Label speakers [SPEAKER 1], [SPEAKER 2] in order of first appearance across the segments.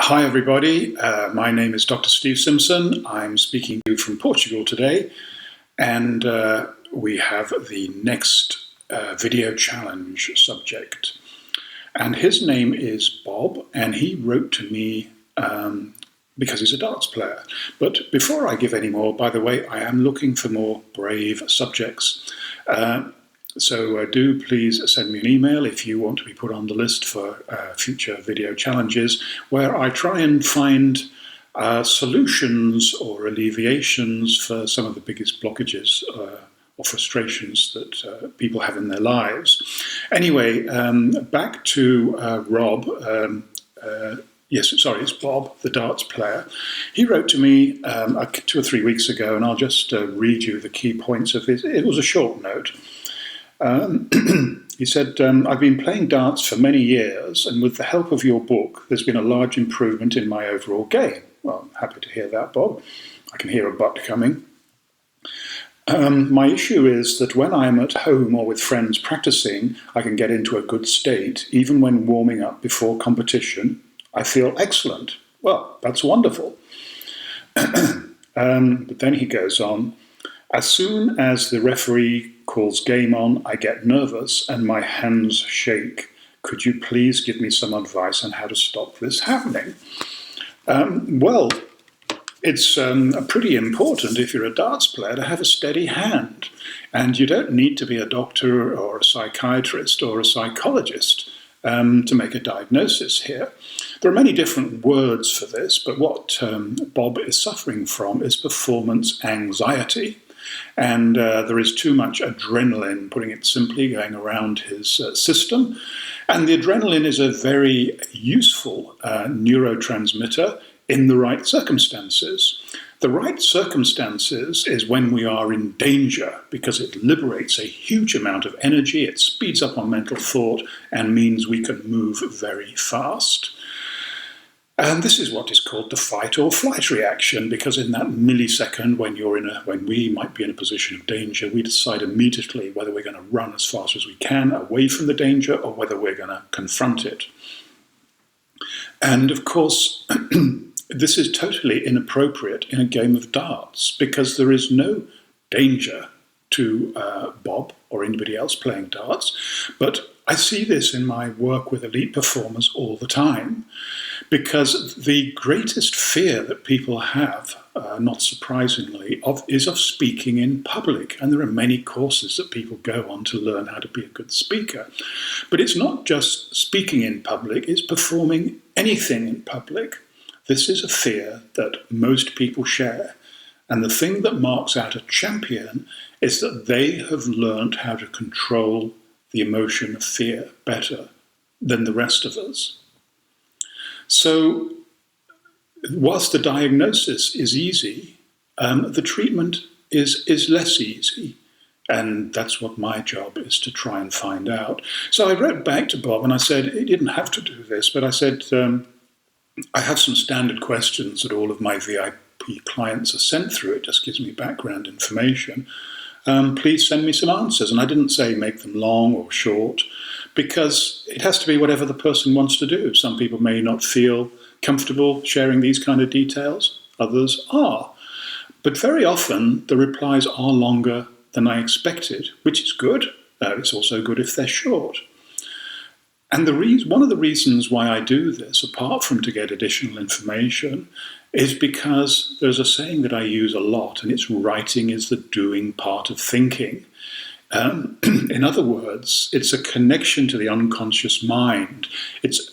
[SPEAKER 1] Hi everybody, my name is Dr. Steve Simpson. I'm speaking to you from Portugal today, and we have the next video challenge subject. And his name is Bob, and he wrote to me because he's a darts player. But before I give any more, by the way, I am looking for more brave subjects. So do please send me an email if you want to be put on the list for future video challenges, where I try and find solutions or alleviations for some of the biggest blockages or frustrations that people have in their lives. Anyway, back to Rob. It's Bob, the darts player. He wrote to me 2 or 3 weeks ago, and I'll just read you the key points of his. It was a short note. He said, I've been playing darts for many years, and with the help of your book, there's been a large improvement in my overall game. Well, I'm happy to hear that, Bob. I can hear a but coming. My issue is that when I'm at home or with friends practicing, I can get into a good state. Even when warming up before competition, I feel excellent. Well, that's wonderful. But then he goes on, as soon as the referee calls game on, I get nervous and my hands shake. Could you please give me some advice on how to stop this happening? Well, it's pretty important if you're a darts player to have a steady hand. And you don't need to be a doctor or a psychiatrist or a psychologist to make a diagnosis here. There are many different words for this, but what Bob is suffering from is performance anxiety. And there is too much adrenaline, putting it simply, going around his system. And the adrenaline is a very useful neurotransmitter in the right circumstances. The right circumstances is when we are in danger, because it liberates a huge amount of energy, it speeds up our mental thought, and means we can move very fast. And this is what is called the fight or flight reaction, because in that millisecond when we might be in a position of danger, we decide immediately whether we're going to run as fast as we can away from the danger or whether we're going to confront it. And of course, this is totally inappropriate in a game of darts, because there is no danger to Bob or anybody else playing darts. But I see this in my work with elite performers all the time, because the greatest fear that people have, not surprisingly, is of speaking in public. And there are many courses that people go on to learn how to be a good speaker. But it's not just speaking in public, it's performing anything in public. This is a fear that most people share. And the thing that marks out a champion is that they have learned how to control the emotion of fear better than the rest of us. So, whilst the diagnosis is easy, the treatment is less easy. And that's what my job is, to try and find out. So I wrote back to Bob and I said, he didn't have to do this, but I said, I have some standard questions that all of my VIP clients are sent through. It just gives me background information. Please send me some answers. And I didn't say make them long or short, because it has to be whatever the person wants to do. Some people may not feel comfortable sharing these kind of details. Others are. But very often the replies are longer than I expected, which is good. It's also good if they're short. And one of the reasons why I do this, apart from to get additional information, is because there's a saying that I use a lot, and it's writing is the doing part of thinking. In other words, it's a connection to the unconscious mind.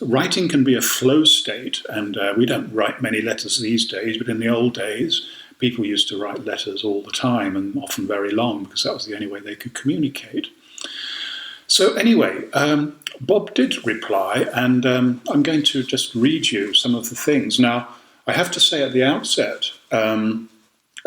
[SPEAKER 1] Writing can be a flow state, and we don't write many letters these days, but in the old days, people used to write letters all the time, and often very long, because that was the only way they could communicate. So anyway, Bob did reply, and I'm going to just read you some of the things. Now, I have to say at the outset,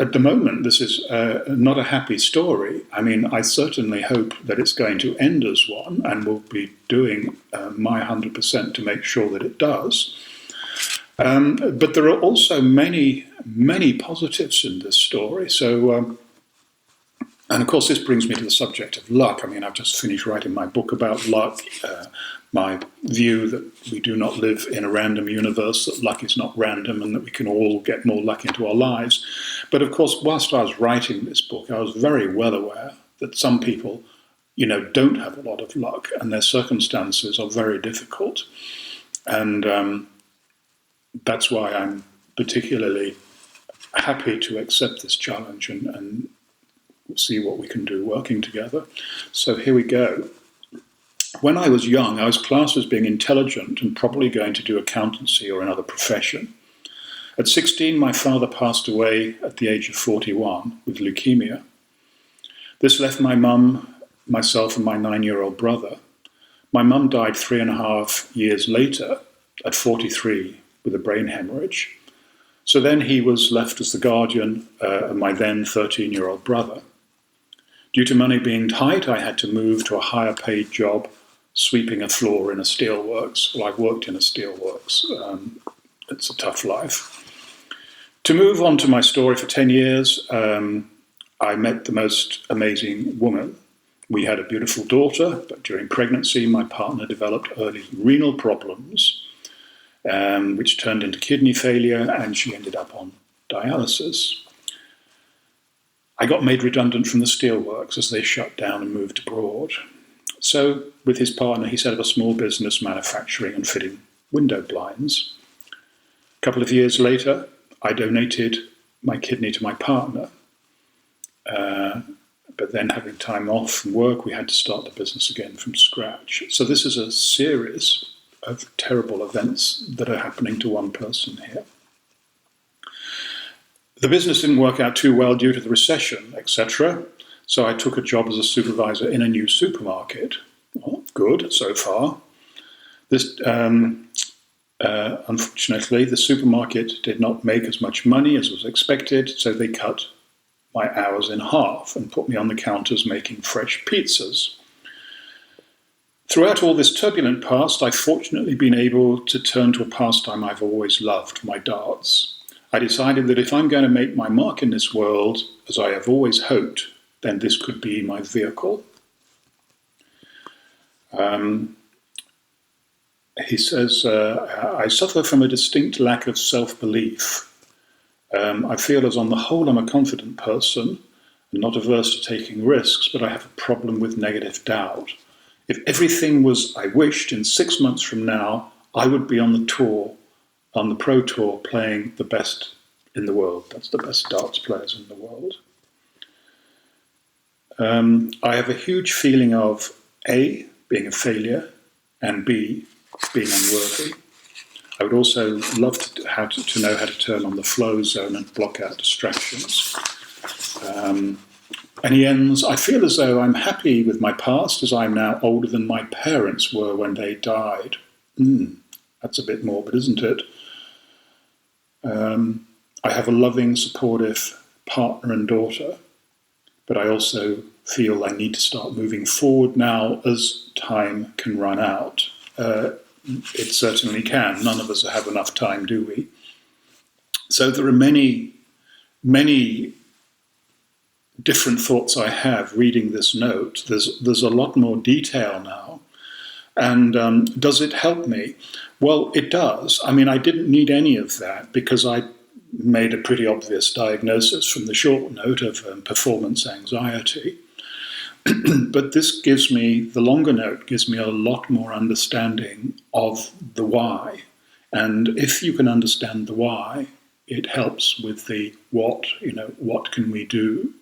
[SPEAKER 1] at the moment, this is not a happy story. I mean, I certainly hope that it's going to end as one, and will be doing my 100% to make sure that it does. But there are also many, many positives in this story. So And of course, this brings me to the subject of luck. I mean, I've just finished writing my book about luck, my view that we do not live in a random universe, that luck is not random, and that we can all get more luck into our lives. But of course, whilst I was writing this book, I was very well aware that some people, don't have a lot of luck, and their circumstances are very difficult. And that's why I'm particularly happy to accept this challenge and see what we can do working together. So here we go. When I was young, I was classed as being intelligent and probably going to do accountancy or another profession. At 16, my father passed away at the age of 41 with leukemia. This left my mum, myself, and my 9-year-old brother. My mum died 3.5 years later at 43 with a brain hemorrhage. So then he was left as the guardian of my then 13-year-old brother. Due to money being tight, I had to move to a higher paid job, sweeping a floor in a steelworks. Well, I've worked in a steelworks. It's a tough life. To move on to my story, for 10 years, I met the most amazing woman. We had a beautiful daughter, but during pregnancy, my partner developed early renal problems, which turned into kidney failure, and she ended up on dialysis. I got made redundant from the steelworks as they shut down and moved abroad. So, with his partner, he set up a small business manufacturing and fitting window blinds. A couple of years later, I donated my kidney to my partner. But then, having time off from work, we had to start the business again from scratch. So this is a series of terrible events that are happening to one person here. The business didn't work out too well due to the recession, etc. So I took a job as a supervisor in a new supermarket. Well, good so far. Unfortunately, the supermarket did not make as much money as was expected, so they cut my hours in half and put me on the counters making fresh pizzas. Throughout all this turbulent past, I've fortunately been able to turn to a pastime I've always loved, my darts. I decided that if I'm going to make my mark in this world, as I have always hoped, then this could be my vehicle. He says, I suffer from a distinct lack of self-belief. I feel as on the whole I'm a confident person and not averse to taking risks, but I have a problem with negative doubt. If everything was I wished, in 6 months from now, I would be on the tour, on the pro tour, playing the best in the world. That's the best darts players in the world. I have a huge feeling of A, being a failure, and B, being unworthy. I would also love to know how to turn on the flow zone and block out distractions. And he ends, I feel as though I'm happy with my past as I'm now older than my parents were when they died. That's a bit morbid, isn't it? I have a loving, supportive partner and daughter, but I also feel I need to start moving forward now as time can run out. It certainly can. None of us have enough time, do we? So there are many, many different thoughts I have reading this note. There's a lot more detail now. And does it help me? Well, it does. I mean, I didn't need any of that because I made a pretty obvious diagnosis from the short note of performance anxiety. But this gives me, the longer note gives me a lot more understanding of the why. And if you can understand the why, it helps with the what, what can we do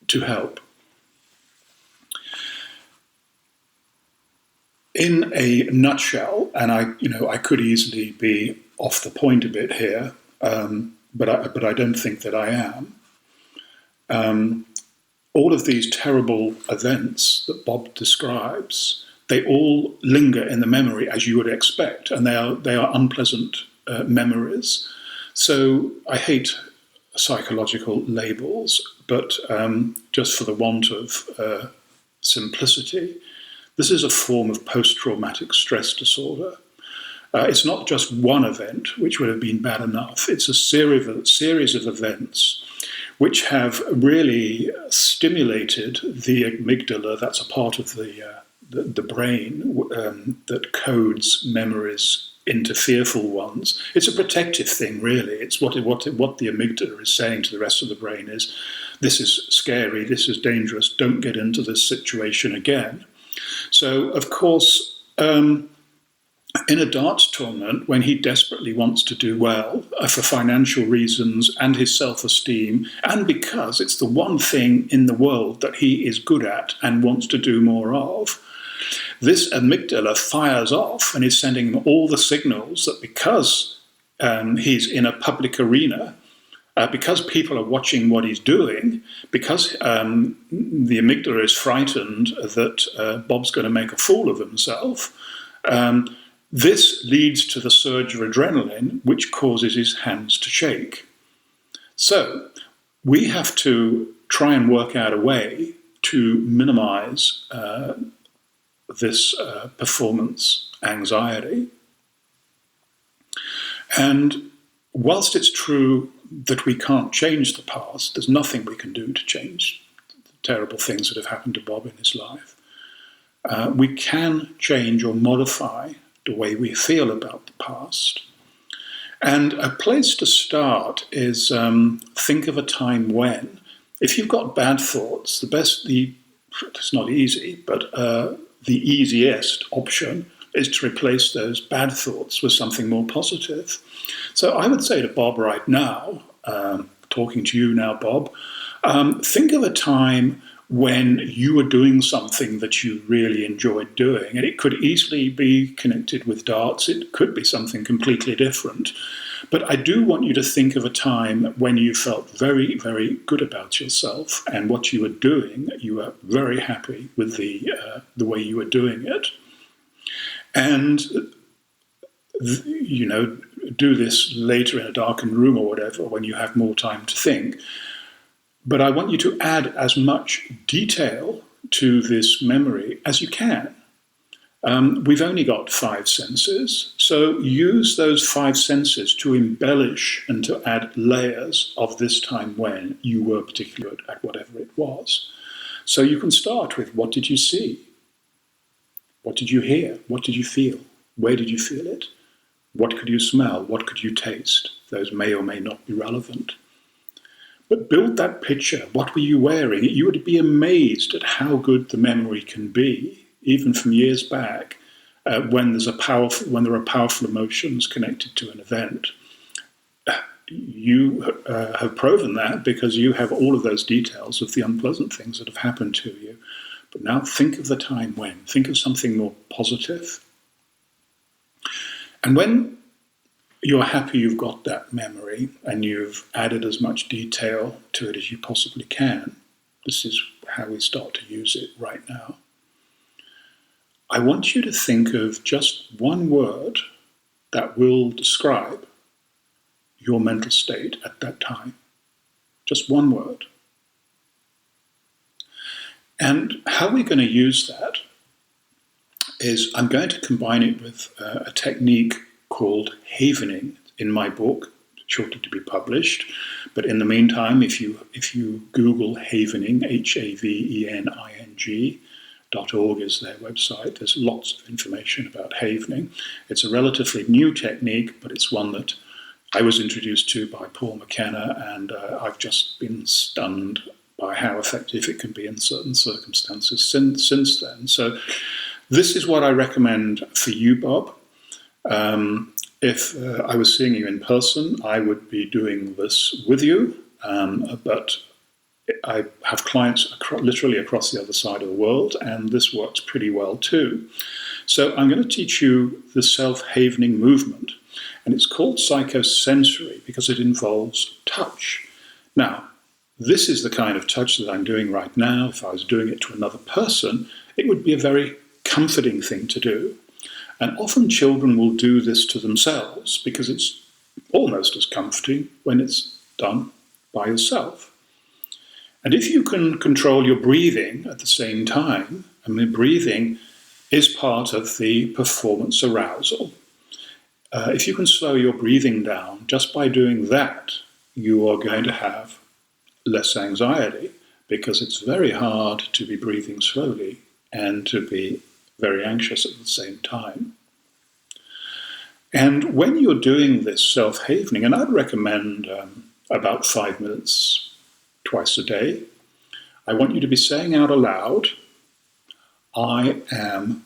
[SPEAKER 1] to help? In a nutshell, and I could easily be off the point a bit here, but I don't think that I am. All of these terrible events that Bob describes, they all linger in the memory as you would expect, and they are unpleasant memories. So I hate psychological labels, but just for the want of simplicity, this is a form of post-traumatic stress disorder. It's not just one event, which would have been bad enough. It's a series of events which have really stimulated the amygdala. That's a part of the brain that codes memories into fearful ones. It's a protective thing, really. It's what the amygdala is saying to the rest of the brain is, this is scary, this is dangerous, don't get into this situation again. So, of course, in a darts tournament, when he desperately wants to do well for financial reasons and his self-esteem, and because it's the one thing in the world that he is good at and wants to do more of, this amygdala fires off and is sending him all the signals that because he's in a public arena, because people are watching what he's doing, because the amygdala is frightened that Bob's going to make a fool of himself, this leads to the surge of adrenaline, which causes his hands to shake. So we have to try and work out a way to minimize this performance anxiety. And whilst it's true that we can't change the past, there's nothing we can do to change the terrible things that have happened to Bob in his life. We can change or modify the way we feel about the past. And a place to start is think of a time when, if you've got bad thoughts, it's not easy, but the easiest option is to replace those bad thoughts with something more positive. So I would say to Bob right now, talking to you now, Bob, think of a time when you were doing something that you really enjoyed doing. And it could easily be connected with darts. It could be something completely different. But I do want you to think of a time when you felt very, very good about yourself and what you were doing. You were very happy with the way you were doing it. And, do this later in a darkened room or whatever when you have more time to think. But I want you to add as much detail to this memory as you can. We've only got 5 senses, so use those 5 senses to embellish and to add layers of this time when you were particularly good at whatever it was. So you can start with, what did you see? What did you hear? What did you feel? Where did you feel it? What could you smell? What could you taste? Those may or may not be relevant. But build that picture. What were you wearing? You would be amazed at how good the memory can be, even from years back, when there are powerful emotions connected to an event. You have proven that because you have all of those details of the unpleasant things that have happened to you. But now think of the time when. Think of something more positive. And when you're happy you've got that memory and you've added as much detail to it as you possibly can, this is how we start to use it right now. I want you to think of just one word that will describe your mental state at that time. Just one word. And how we're going to use that is I'm going to combine it with a technique called havening in my book, shortly to be published. But in the meantime, if you Google havening, havening.org is their website. There's lots of information about havening. It's a relatively new technique, but it's one that I was introduced to by Paul McKenna, and I've just been stunned by how effective it can be in certain circumstances since then. So this is what I recommend for you, Bob. If I was seeing you in person, I would be doing this with you, but I have clients literally across the other side of the world, and this works pretty well too. So I'm going to teach you the self-havening movement, and it's called psychosensory because it involves touch. Now, this is the kind of touch that I'm doing right now. If I was doing it to another person, it would be a very comforting thing to do. And often children will do this to themselves because it's almost as comforting when it's done by yourself. And if you can control your breathing at the same time, breathing is part of the performance arousal. If you can slow your breathing down, just by doing that, you are going to have less anxiety, because it's very hard to be breathing slowly and to be very anxious at the same time. And when you're doing this self-havening, and I'd recommend about 5 minutes twice a day, I want you to be saying out aloud, I am,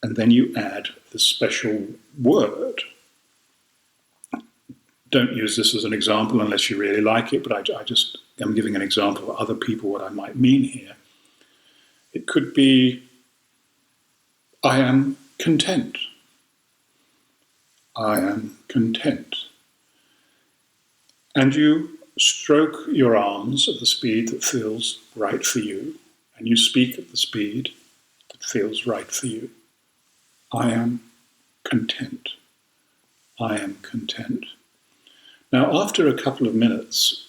[SPEAKER 1] and then you add the special word. Don't use this as an example unless you really like it, but I just am giving an example of other people what I might mean here. It could be, I am content. I am content. And you stroke your arms at the speed that feels right for you, and you speak at the speed that feels right for you. I am content. I am content. Now, after a couple of minutes,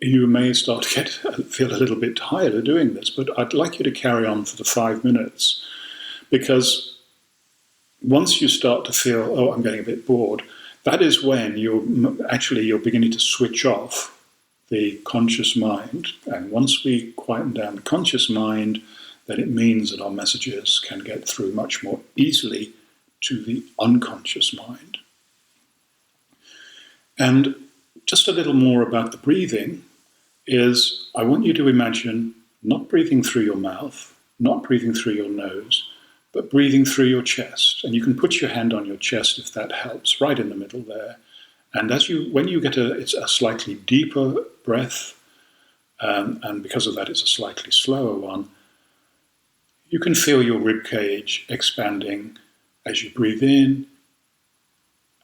[SPEAKER 1] you may start to feel a little bit tired of doing this, but I'd like you to carry on for the 5 minutes, because once you start to feel, oh, I'm getting a bit bored, that is when you're beginning to switch off the conscious mind. And once we quieten down the conscious mind, then it means that our messages can get through much more easily to the unconscious mind. And just a little more about the breathing is, I want you to imagine not breathing through your mouth, not breathing through your nose, but breathing through your chest. And you can put your hand on your chest if that helps, right in the middle there. And when you get it's a slightly deeper breath, and because of that it's a slightly slower one, you can feel your rib cage expanding as you breathe in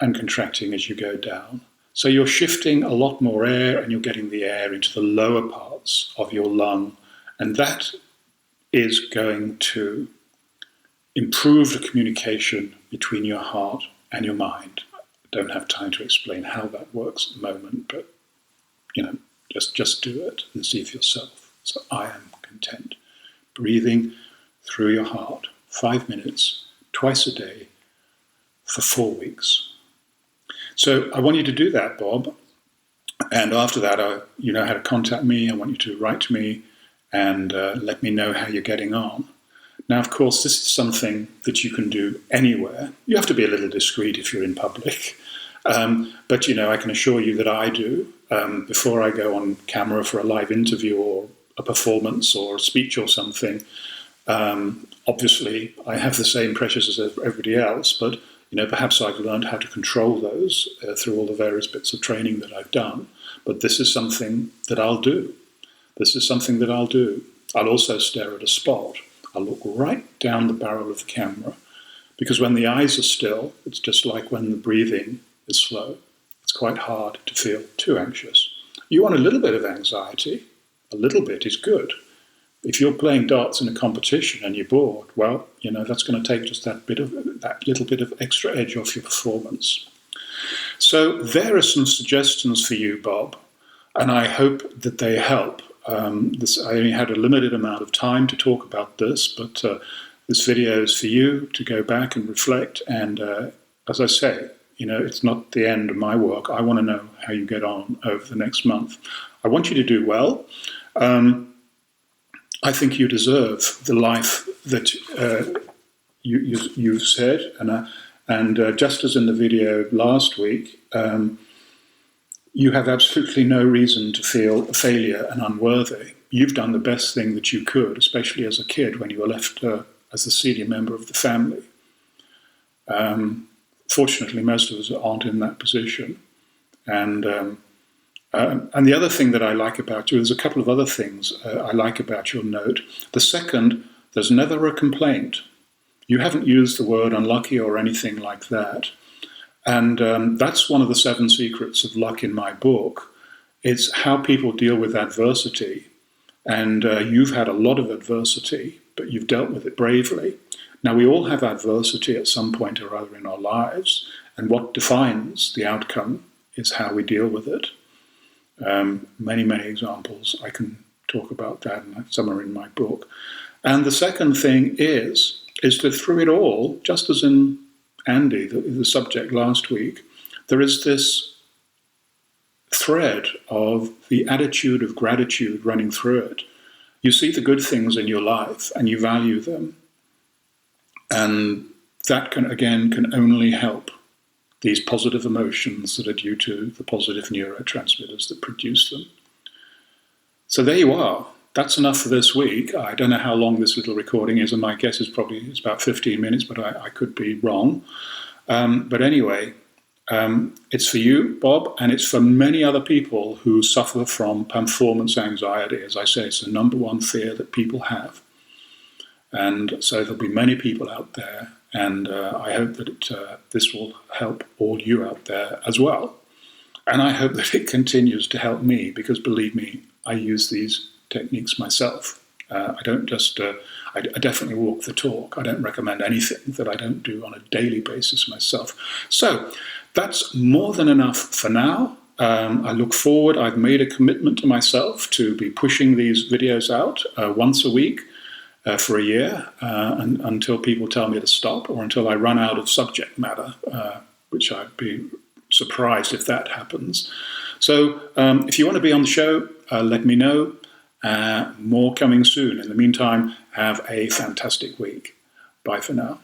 [SPEAKER 1] and contracting as you go down. So you're shifting a lot more air, and you're getting the air into the lower parts of your lung. And that is going to improve the communication between your heart and your mind. I don't have time to explain how that works at the moment, but just do it and see for yourself. So I am content. Breathing through your heart, 5 minutes, twice a day, for 4 weeks. So I want you to do that, Bob. And after that, you know how to contact me. I want you to write to me and let me know how you're getting on. Now, of course, this is something that you can do anywhere. You have to be a little discreet if you're in public. But, I can assure you that I do. Before I go on camera for a live interview or a performance or a speech or something, obviously I have the same pressures as everybody else, but perhaps I've learned how to control those through all the various bits of training that I've done. But this is something that I'll do. This is something that I'll do. I'll also stare at a spot. I'll look right down the barrel of the camera, because when the eyes are still, it's just like when the breathing is slow. It's quite hard to feel too anxious. You want a little bit of anxiety. A little bit is good. If you're playing darts in a competition and you're bored, well, that's going to take just that little bit of extra edge off your performance. So there are some suggestions for you, Bob, and I hope that they help. I only had a limited amount of time to talk about this, but this video is for you to go back and reflect. And as I say, it's not the end of my work. I want to know how you get on over the next month. I want you to do well. I think you deserve the life that you've said, and just as in the video last week, you have absolutely no reason to feel a failure and unworthy. You've done the best thing that you could, especially as a kid when you were left as the senior member of the family. Fortunately, most of us aren't in that position. And the other thing that I like about you, there's a couple of other things I like about your note. The second, there's never a complaint. You haven't used the word unlucky or anything like that. And that's one of the 7 secrets of luck in my book. It's how people deal with adversity. And you've had a lot of adversity, but you've dealt with it bravely. Now, we all have adversity at some point or other in our lives, and what defines the outcome is how we deal with it. Many, many examples. I can talk about that, and some are in my book. And the second thing is that through it all, just as in Andy, the subject last week, there is this thread of the attitude of gratitude running through it. You see the good things in your life and you value them. And that can only help these positive emotions that are due to the positive neurotransmitters that produce them. So there you are. That's enough for this week. I don't know how long this little recording is, and my guess is probably it's about 15 minutes, but I could be wrong. But anyway, it's for you, Bob, and it's for many other people who suffer from performance anxiety. As I say, it's the number one fear that people have. And so there'll be many people out there, and I hope that this will help all you out there as well. And I hope that it continues to help me, because believe me, I use these techniques myself. I don't just, I definitely walk the talk. I don't recommend anything that I don't do on a daily basis myself. So that's more than enough for now. I look forward. I've made a commitment to myself to be pushing these videos out once a week for a year, and until people tell me to stop, or until I run out of subject matter, which I'd be surprised if that happens. So if you want to be on the show, let me know. More coming soon. In the meantime, have a fantastic week. Bye for now.